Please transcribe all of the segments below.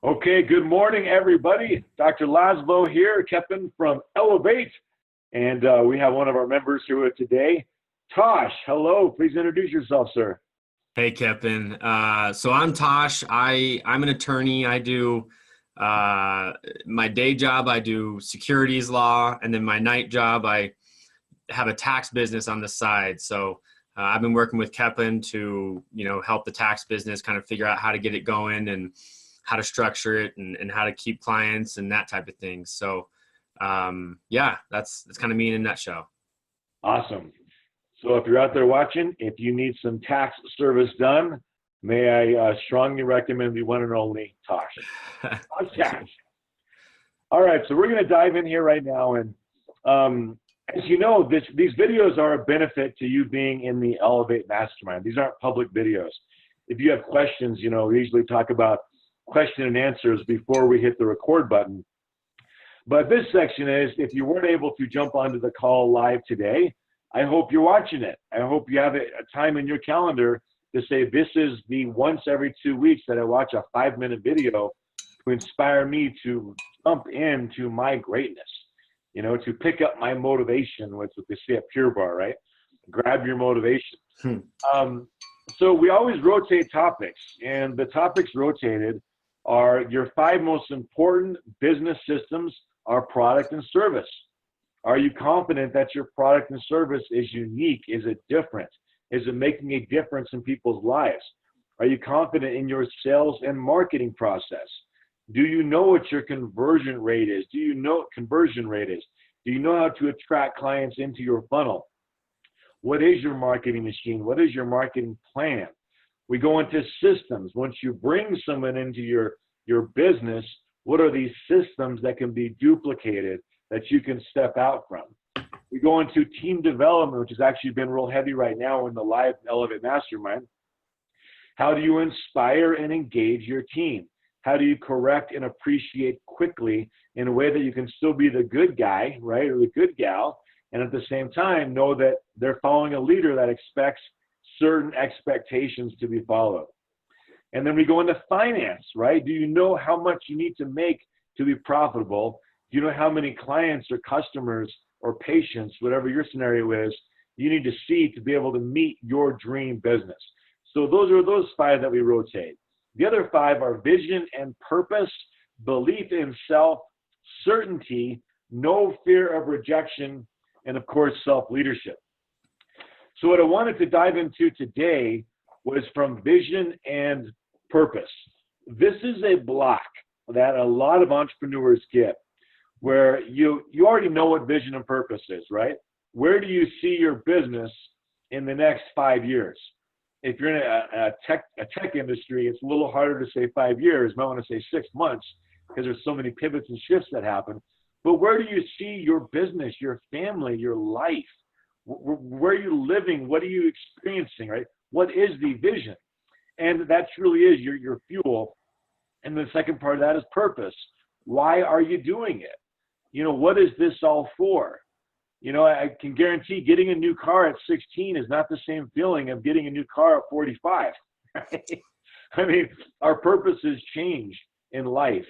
Okay, good morning, everybody. Dr. Laszlo here, Kevin from Elevate, and we have one of our members here today, Tosh. Hello, please introduce yourself, sir. Hey, Kevin. So I'm Tosh. I'm an attorney. I do my day job. I do securities law, and then my night job, I have a tax business on the side. So I've been working with Kevin to help the tax business kind of figure out how to get it going and how to structure it and how to keep clients and that type of thing. So yeah, that's kind of me in a nutshell. Awesome. So if you're out there watching, if you need some tax service done, may I strongly recommend the one and only Tosh. Tax. All right, so we're going to dive in here right now. And as you know, these videos are a benefit to you being in the Elevate Mastermind. These aren't public videos. If you have questions, we usually talk about question and answers before we hit the record button. But this section is, if you weren't able to jump onto the call live today, I hope you're watching it. I hope you have a time in your calendar to say, this is the once every 2 weeks that I watch a 5-minute video to inspire me to jump into my greatness, to pick up my motivation, which they say at Pure Bar, right? Grab your motivation. So we always rotate topics, and the topics rotated are your 5 most important business systems are product and service. Are you confident that your product and service is unique? Is it different? Is it making a difference in people's lives? Are you confident in your sales and marketing process? Do you know what your conversion rate is? Do you know what conversion rate is? Do you know how to attract clients into your funnel? What is your marketing machine? What is your marketing plan? We go into systems. Once you bring someone into your business, what are these systems that can be duplicated that you can step out from? We go into team development, which has actually been real heavy right now in the live Elevate Mastermind. How do you inspire and engage your team? How do you correct and appreciate quickly in a way that you can still be the good guy, right, or the good gal, and at the same time know that they're following a leader that expects certain expectations to be followed? And then we go into finance, right? Do you know how much you need to make to be profitable? Do you know how many clients or customers or patients, whatever your scenario is, you need to see to be able to meet your dream business? So those are those 5 that we rotate. The other 5 are vision and purpose, belief in self, certainty, no fear of rejection, and of course, self-leadership. So what I wanted to dive into today was from vision and purpose. This is a block that a lot of entrepreneurs get, where you already know what vision and purpose is, right? Where do you see your business in the next 5 years? If you're in a tech industry, it's a little harder to say 5 years. You might want to say 6 months because there's so many pivots and shifts that happen. But where do you see your business, your family, your life? Where are you living? What are you experiencing, right? What is the vision? And that truly is your fuel. And the second part of that is purpose. Why are you doing it? What is this all for? I can guarantee getting a new car at 16 is not the same feeling of getting a new car at 45. Right? I mean, our purposes change in life.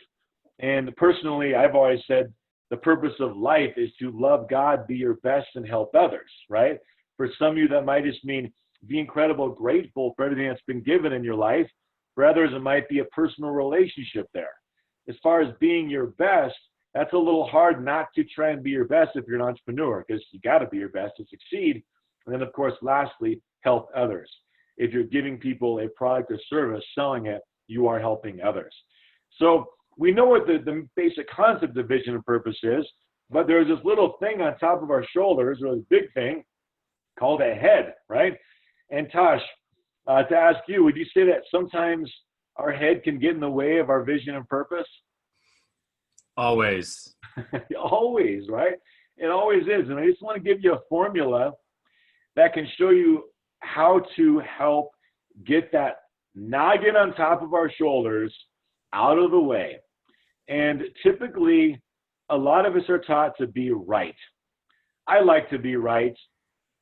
And personally, I've always said the purpose of life is to love God, be your best, and help others, right? For some of you, that might just mean be incredibly grateful for everything that's been given in your life. For others, it might be a personal relationship there. As far as being your best, that's a little hard not to try and be your best if you're an entrepreneur, because you got to be your best to succeed. And then, of course, lastly, help others. If you're giving people a product or service, selling it, you are helping others. So we know what the basic concept of vision and purpose is, but there's this little thing on top of our shoulders, or this big thing called a head, right? And Tosh, to ask you, would you say that sometimes our head can get in the way of our vision and purpose? Always. Always, right? It always is. And I just want to give you a formula that can show you how to help get that noggin on top of our shoulders out of the way. And typically, a lot of us are taught to be right. I like to be right.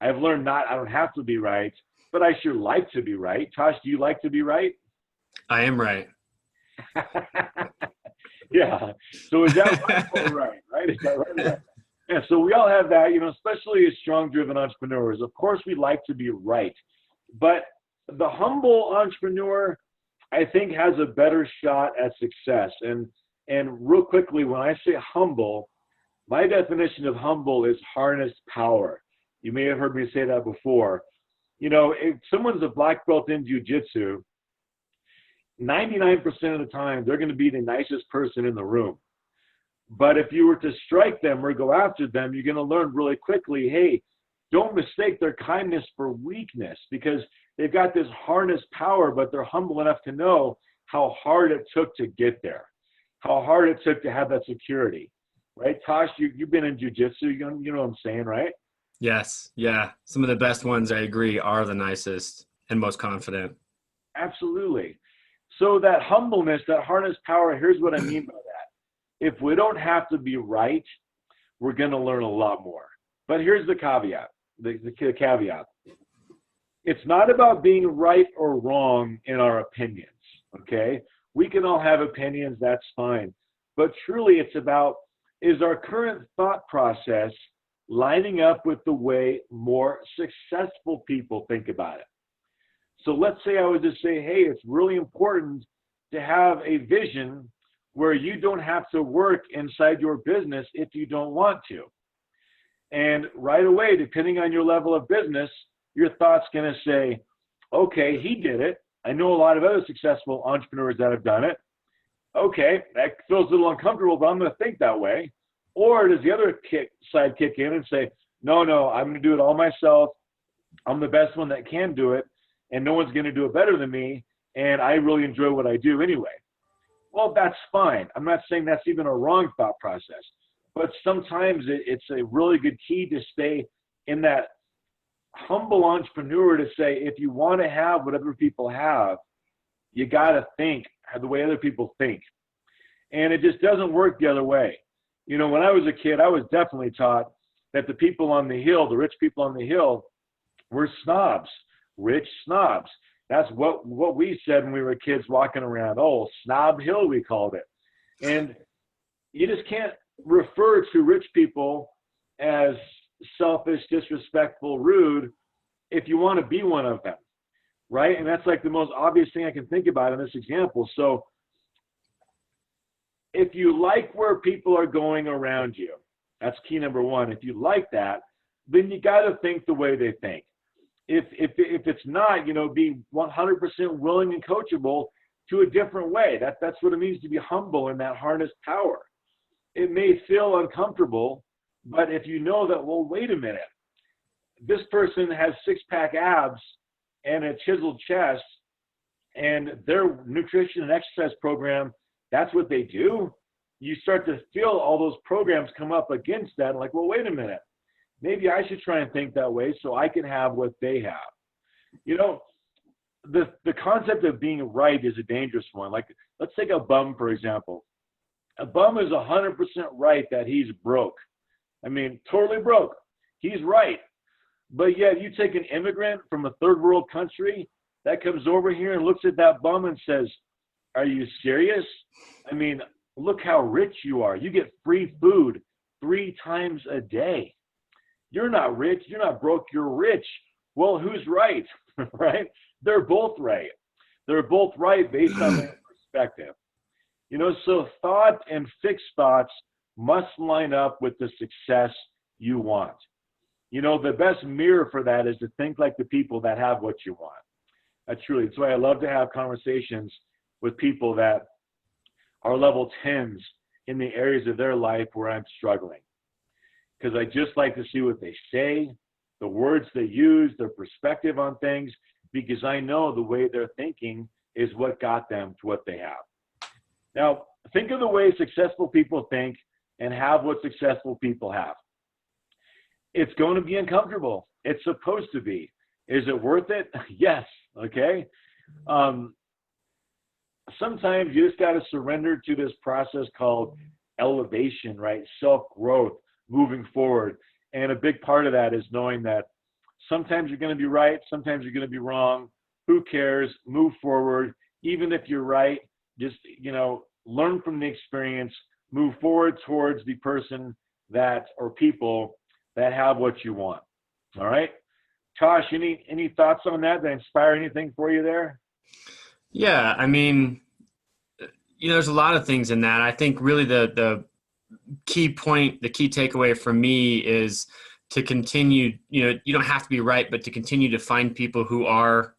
I've learned I don't have to be right, but I sure like to be right. Tosh, do you like to be right? I am right. Yeah. So is that right or right? Right? Is that right or right? Yeah. So we all have that, especially as strong driven entrepreneurs. Of course, we like to be right. But the humble entrepreneur, I think, has a better shot at success. And real quickly, when I say humble, my definition of humble is harnessed power. You may have heard me say that before. If someone's a black belt in jujitsu, 99% of the time, they're going to be the nicest person in the room. But if you were to strike them or go after them, you're going to learn really quickly, hey, don't mistake their kindness for weakness, because they've got this harnessed power, but they're humble enough to know how hard it took to get there, how hard it took to have that security. Right? Tosh, you've been in jujitsu, you know what I'm saying, right? Yes. Yeah. Some of the best ones, I agree, are the nicest and most confident. Absolutely. So that humbleness, that harness power, here's what I mean by that. If we don't have to be right, we're going to learn a lot more. But here's the caveat, the caveat. It's not about being right or wrong in our opinions, okay? We can all have opinions, that's fine. But truly it's about, is our current thought process lining up with the way more successful people think about it? So let's say I would just say, hey, it's really important to have a vision where you don't have to work inside your business if you don't want to. And right away, depending on your level of business, your thought's going to say, okay, he did it. I know a lot of other successful entrepreneurs that have done it. Okay, that feels a little uncomfortable, but I'm going to think that way. Or does the other side kick in and say, no, I'm going to do it all myself. I'm the best one that can do it, and no one's going to do it better than me, and I really enjoy what I do anyway. Well, that's fine. I'm not saying that's even a wrong thought process, but sometimes it's a really good key to stay in that humble entrepreneur to say, if you want to have what other people have, you got to think the way other people think. And it just doesn't work the other way. When I was a kid, I was definitely taught that the people on the hill, the rich people on the hill, were snobs, rich snobs. That's what we said when we were kids walking around. Oh, Snob Hill, we called it. And you just can't refer to rich people as selfish, disrespectful, rude if you want to be one of them, right? And that's like the most obvious thing I can think about in this example. So if you like where people are going around you, that's key number one. If you like that, then you got to think the way they think. If it's not, be 100% willing and coachable to a different way. That's what it means to be humble in that harnessed power. It may feel uncomfortable, but if you know that, well, wait a minute, this person has six-pack abs and a chiseled chest, and their nutrition and exercise program, that's what they do. You start to feel all those programs come up against that, and like, well, wait a minute. Maybe I should try and think that way so I can have what they have. The concept of being right is a dangerous one. Like, let's take a bum, for example. A bum is 100% right that he's broke. I mean, totally broke. He's right. But yet you take an immigrant from a third world country that comes over here and looks at that bum and says, are you serious? I mean, look how rich you are. You get free food 3 times a day. You're not rich. You're not broke. You're rich. Well, who's right? Right? They're both right. They're both right based on their perspective. So thought and fixed thoughts must line up with the success you want. The best mirror for that is to think like the people that have what you want. That's why I love to have conversations with people that are level 10s in the areas of their life where I'm struggling. Because I just like to see what they say, the words they use, their perspective on things, because I know the way they're thinking is what got them to what they have. Now, think of the way successful people think and have what successful people have. It's going to be uncomfortable. It's supposed to be. Is it worth it? Yes. Okay. Sometimes you just got to surrender to this process called elevation, right? Self-growth, moving forward. And a big part of that is knowing that sometimes you're going to be right, sometimes you're going to be wrong. Who cares? Move forward. Even if you're right, just, learn from the experience, move forward towards the person that, or people that have what you want. All right. Tosh, any thoughts on that inspire anything for you there? Yeah, I mean, there's a lot of things in that. I think really the key point, the key takeaway for me is to continue, you don't have to be right, but to continue to find people who are,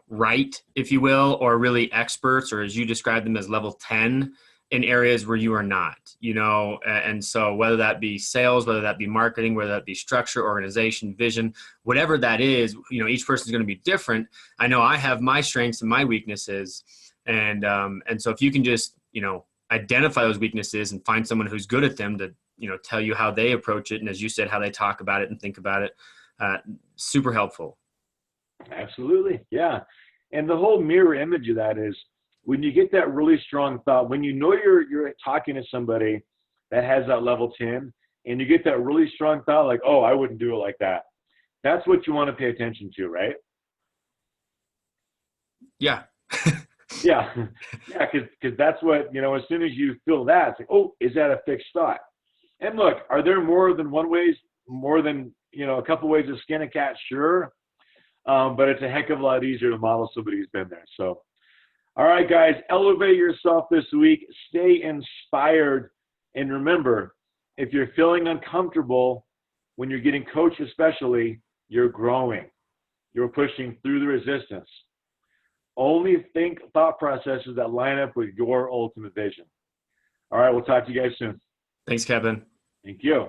right, if you will, or really experts, or as you describe them as level 10 in areas where you are not, and so whether that be sales, whether that be marketing, whether that be structure, organization, vision, whatever that is, each person is going to be different. I know I have my strengths and my weaknesses. And so if you can just, identify those weaknesses and find someone who's good at them to, tell you how they approach it. And as you said, how they talk about it and think about it, super helpful. Absolutely. Yeah. And the whole mirror image of that is when you get that really strong thought, when you're talking to somebody that has that level 10 and you get that really strong thought, like, oh, I wouldn't do it like that. That's what you want to pay attention to, right? Yeah. Yeah. Yeah. Cause that's what, as soon as you feel that, it's like, oh, is that a fixed thought? And look, are there more than a couple ways to skin a cat? Sure. But it's a heck of a lot easier to model somebody who's been there. So, all right, guys, elevate yourself this week. Stay inspired. And remember, if you're feeling uncomfortable when you're getting coached, especially, you're growing. You're pushing through the resistance. Only think thought processes that line up with your ultimate vision. All right, we'll talk to you guys soon. Thanks, Kevin. Thank you.